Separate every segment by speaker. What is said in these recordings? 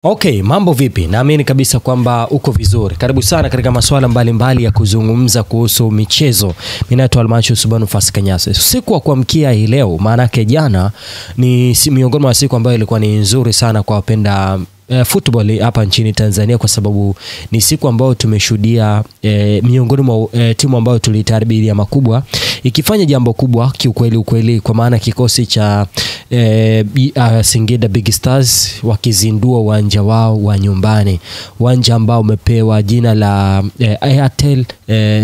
Speaker 1: Okay, mambo vipi? Naamini kabisa kwamba uko vizuri. Karibu sana katika masuala mbalimbali ya kuzungumza kuhusu michezo. Mimi naitwa Almachus Bonifas Kanyase. Siku wa kuamkia hii leo, maana yake jana ni miongoni mwa siku ambayo ilikuwa ni nzuri sana kwa wapenda football hapa nchini Tanzania, kwa sababu ni siku ambayo tumeshuhudia miongoni mwa timu ambayo tulitarajilia makubwa ikifanya jambo kubwa kiukweli, kwa maana kikosi cha Singida Big Stars wakizindua uwanja wao wa nyumbani, uwanja ambao umepewa jina la Airtel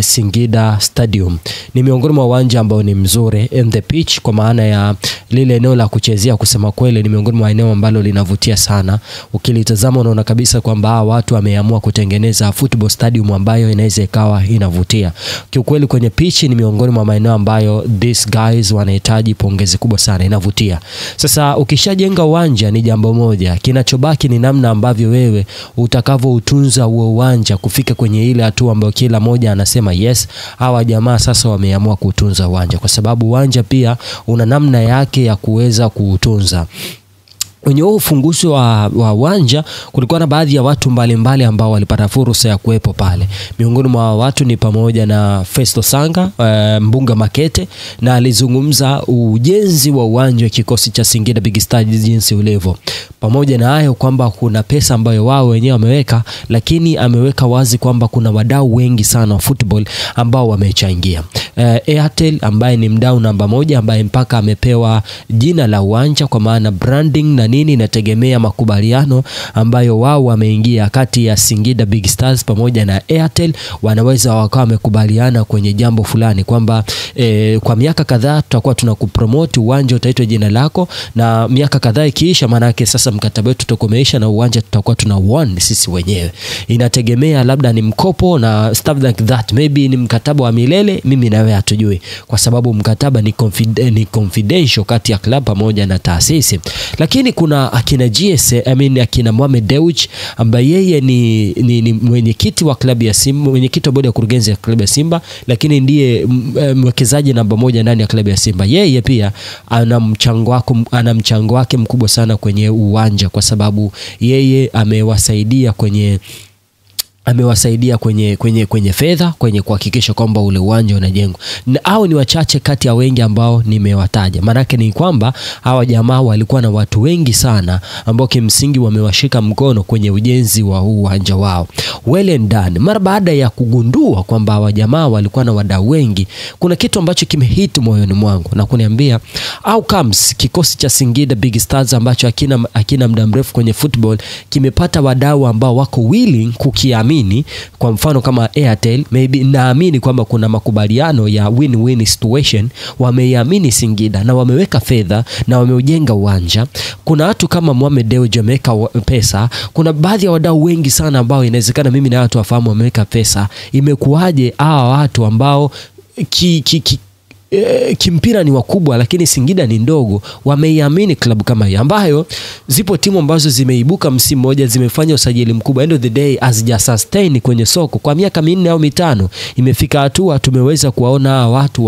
Speaker 1: Singida Stadium. Ni miongoni mwa uwanja ambao ni mzuri, and the pitch kwa maana ya lile eneo la kuchezea, kusema kweli ni miongoni mwa eneo ambalo linavutia sana. Ukilitazama unaona kabisa kwamba watu wameamua kutengeneza football stadium ambayo inaweza ikawa inavutia. Kiukweli kwenye pitch ni miongoni mwa maeneo ambayo these guys wanahitaji pongezi kubwa sana, inavutia. Sasa ukishajenga uwanja ni jambo moja, kinachobaki ni namna ambavyo wewe utakavoutunza huo uwanja kufika kwenye ile hatua ambayo kila moja anasema yes, hawa jamaa sasa wameamua kutunza uwanja, kwa sababu uwanja pia una namna yake ya kuweza kuutunza. Kwenye ufunguzi wa uwanja kulikuwa na baadhi ya watu mbalimbali ambao walipata fursa ya kuwepo pale. Miongoni mwa watu ni pamoja na Festo Sanga, Mbunga Makete, na alizungumza ujenzi wa uwanja wa kikosi cha Singida Big Stars jinsi ulivyo. Pamoja na hayo kwamba kuna pesa ambayo wao wenyewe wameweka, lakini ameweka wazi kwamba kuna wadau wengi sana wa football ambao wamechangia. Airtel ambaye ni mdau namba moja, ambaye mpaka amepewa jina la uwanja, kwa maana branding na nini inategemea makubaliano ambayo wao wameingia kati ya Singida Big Stars pamoja na Airtel. Wanaweza wakawa wamekubaliana kwenye jambo fulani kwamba kwa miaka kadhaa tutakuwa tunakupromote, uwanja utaitwa jina lako, na miaka kadhaa ikiisha maana yake sasa mkataba wetu utakomeisha na uwanja tutakuwa tunauown sisi wenyewe. Inategemea labda ni mkopo na stuff like that, maybe ni mkataba wa milele, mimi na wewe hatujui, kwa sababu mkataba ni confidential kati ya club pamoja na taasisi. Lakini kuna akina GS, akina Mohamed Dewji ambaye yeye ni mwenyekiti wa klabu ya Simba, mwenyekiti wa bodi ya kurugenzi ya klabu ya Simba, lakini ndiye mwekezaji namba moja ndani ya klabu ya Simba. Yeye pia ana mchango wake mkubwa sana kwenye uwanja, kwa sababu yeye amewasaidia kwenye fedha, kwenye kuhakikisha kwamba ule uwanja unajengwa. Na hao ni wachache kati ya wengi ambao nimewataja. Maana yake ni kwamba hawa jamaa walikuwa na watu wengi sana ambao kimsingi wamewashika mkono kwenye ujenzi wa huu uwanja wao. Well and done. Mara baada ya kugundua kwamba hawa jamaa walikuwa na wadau wengi, kuna kitu ambacho kimehit moyoni mwangu na kuniambia how comes kikosi cha Singida Big Stars ambacho hakina muda mrefu kwenye football kimepata wadau ambao wako willing kukiamini. Kwa mfano kama Airtel, maybe naamini kwamba kuna makubaliano ya win-win situation, wameiamini Singida na wameweka fedha na wameujenga uwanja. Kuna watu kama Mohamed Dewji ameweka pesa, kuna baadhi ya wadau wengi sana ambao inawezekana mimi na watu wafahamu wameweka pesa. Imekuwaje hawa watu ambao kimpira ni wakubwa lakini Singida ni ndogo wameiamini klabu kama hii, ambayo zipo timu ambazo zimeibuka msimu mmoja zimefanya usajili mkubwa, end of the day as sustain kwenye soko kwa miaka 4 au 5, imefika hatua tumeweza kuwaona watu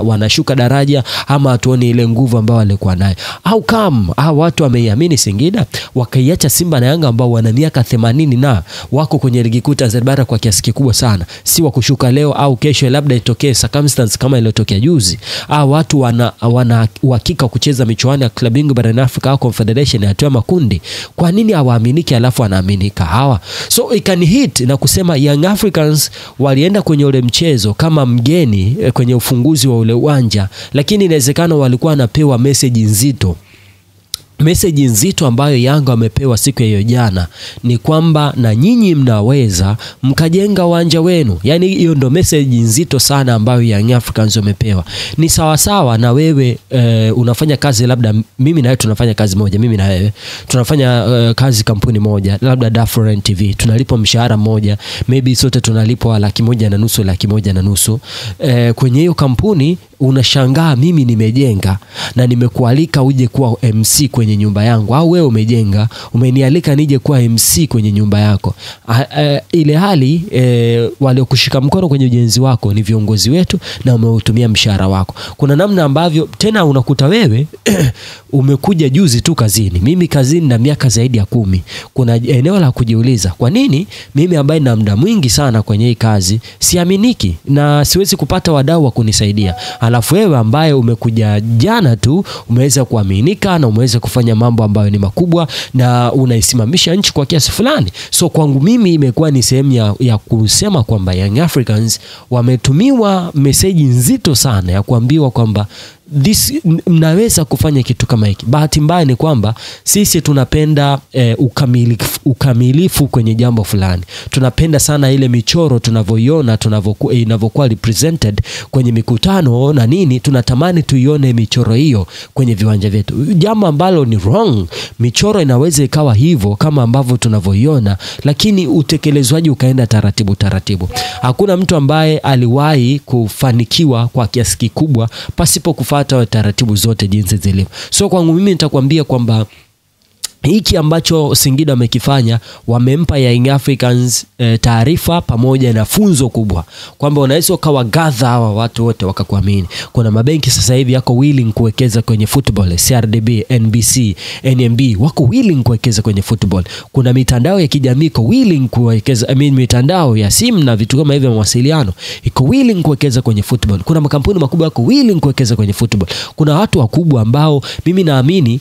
Speaker 1: wanashuka daraja ama hatuoni ile nguvu ambayo walikuwa nayo. How come hao watu wameiamini Singida wakaiacha Simba na Yanga ambao wana miaka 80 na wako kwenye ligi kuu Tanzania bara kwa kiasi kikubwa sana, si wa kushuka leo au kesho labda itokee circumstance kama iliyotokea juzi. Watu wana uhakika kucheza michuano ya klabu bingwa barani Afrika au Confederation ya hatua makundi. Kwa nini hawaaminiki alafu wanaaminika hawa? So ikan hit na kusema Young Africans walienda kwenye ule mchezo kama mgeni kwenye ufunguzi wa ule uwanja, lakini inawezekana walikuwa wanapewa message nzito ambayo Yanga wamepewa siku ya hiyo jana, ni kwamba na nyinyi mnaweza mkajenga uwanja wenu. Yani hiyo ndo message nzito sana ambayo Young Africans wamepewa. Ni sawa sawa na wewe unafanya kazi, labda mimi na wewe tunafanya kazi moja, mimi na wewe tunafanya kazi kampuni moja, labda Dafren TV, tunalipwa mshahara mmoja, maybe sote tunalipwa 150,000 200,000. Kwenye hiyo kampuni unashangaa mimi nimejenga na nimekualika uje kuwa MC kwenye nyumba yangu, au wewe umejenga umenialika nije kuwa MC kwenye nyumba yako. Ile hali waliokushika mkono kwenye ujenzi wako ni viongozi wetu na umeutumia mshahara wako. Kuna namna ambavyo tena unakuta wewe umekuja juzi tu kazini. Mimi kazini na miaka zaidi ya 10. Kuna eneo la kujiuliza, kwa nini mimi ambaye na muda mwingi sana kwenye hii kazi siaminiki na siwezi kupata wadau wa kunisaidia? Alafu wewe ambaye umekuja jana tu umeweza kuaminika na umeweza kufanya mambo ambayo ni makubwa na unaisimamisha nchi kwa kiasi fulani. So kwangu mimi imekuwa ni sehemu ya kusema kwamba Young Africans wametumiwa message nzito sana ya kuambiwa kwamba mnaweza kufanya kitu kama hiki. Bahati mbaya ni kwamba sisi tunapenda ukamilifu kwenye jambo fulani. Tunapenda sana ile michoro tunavyoiona inavyokuwa represented kwenye mikutano na nini, tunatamani tuione michoro hiyo kwenye viwanja vyetu. Jambo ambalo ni wrong. Michoro inaweza ikawa hivyo kama ambavyo tunavyoiona, lakini utekelezwaji ukaenda taratibu. Hakuna mtu ambaye aliwahi kufanikiwa kwa kiasi kikubwa pasipo kufuata taratibu zote jinsi zilivyo. So kwangu mimi nitakwambia kwamba hiki ambacho Singida wamekifanya, wamempa Young Africans taarifa pamoja na funzo kubwa kwamba unaweza ukawagadha hawa watu wote wakakuamini. Kuna mabenki sasa hivi yako willing kuwekeza kwenye football, CRDB, NBC, NMB wako willing kuwekeza kwenye football. Kuna mitandao ya kijamii iko willing kuwekeza, mitandao ya simu na vitu kama hivyo mawasiliano iko willing kuwekeza kwenye football. Kuna makampuni makubwa yako willing kuwekeza kwenye football. Kuna watu wakubwa ambao mimi naamini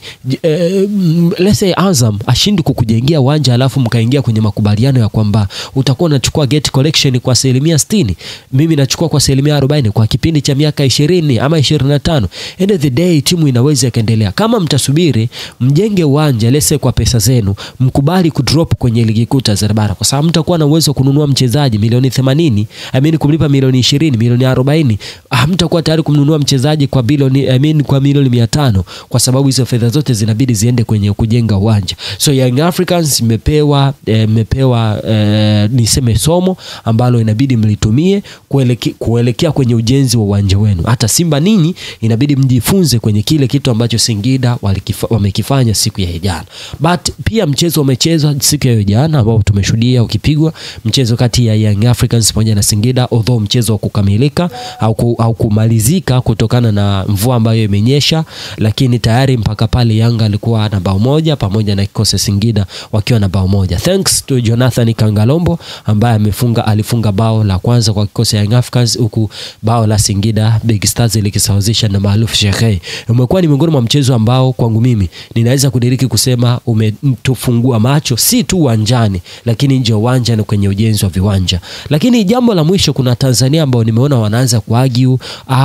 Speaker 1: let's say Azam ashindi kukujengea uwanja alafu mkaingia kwenye makubaliano ya kwamba utakuwa unachukua gate collection kwa 60%, mimi nachukua kwa 40% kwa kipindi cha miaka 20 ama 25. End of the day timu inaweza kaendelea. Kama mtasubiri mjenge uwanja lese kwa pesa zenu, mkubali kudrop kwenye ligi kuu Tanzania kwa sababu mtakuwa na uwezo kununua mchezaji milioni 80, kumlipa milioni 20, milioni 40, mtakuwa tayari kumnunua mchezaji kwa bilioni kwa milioni 500 kwa sababu hizo fedha zote zinabidi ziende kwenye kujenga uwanja. So Young Africans imepewa niseme somo ambalo inabidi mlitumie kuelekea kwenye ujenzi wa uwanja wenu. Hata Simba ninyi inabidi mjifunze kwenye kile kitu ambacho Singida wamekifanya siku ya jana. But pia mchezo umechezwa siku ya jana ambao tumeshuhudia ukipigwa, mchezo kati ya Young Africans pamoja na Singida, although mchezo wa kukamilika au kumalizika kutokana na mvua ambayo imenyesha, lakini tayari mpaka pale Yanga alikuwa na bao moja pamoja na kikosi Singida wakiwa na bao moja. Thanks to Jonathan Kangalombo ambaye alifunga bao la kwanza kwa kikosi ya Young Africans, huku bao la Singida Big Stars likisawazisha na Maaluf Sheikh. Umekuwa ni miongoni mwa mchezo ambao kwangu mimi ninaweza kudiriki kusema umetufungua macho si tu uwanjani lakini nje uwanja na kwenye ujenzi wa viwanja. Lakini jambo la mwisho, kuna Tanzania ambao nimeona wanaanza kuargue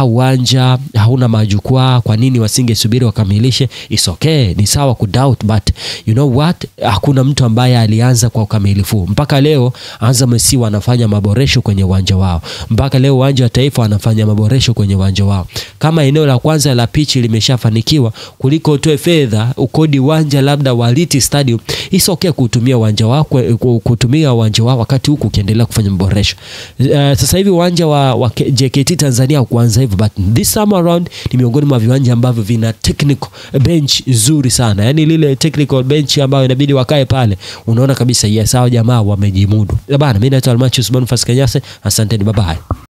Speaker 1: uwanja hauna majukwaa, kwa nini wasingesubiri wakamilishe? It's okay, ni sawa kudoubt, but you know what, hakuna mtu ambaye alianza kwa ukamilifu. Mpaka leo Azam FC wanafanya maboresho kwenye uwanja wao. Mpaka leo uwanja wa Taifa wanafanya maboresho kwenye uwanja wao. Kama eneo la kwanza la pitch limeshafanikiwa, kuliko utoe fedha ukodi uwanja labda wa Liti Stadium, it's okay kutumia uwanja wao wakati huku ukiendelea kufanya maboresho. Sasa hivi uwanja wa JKT Tanzania kuanza hivyo, but this time around ni miongoni mwa viwanja ambavyo vina technical bench nzuri sana. Yani lile technical bench ambayo inabidi wakae pale, unaona kabisa yes hao jamaa wamejimudu. Bana, mimi naitwa Almachus Bonifas Kanyase, asanteni, bye bye.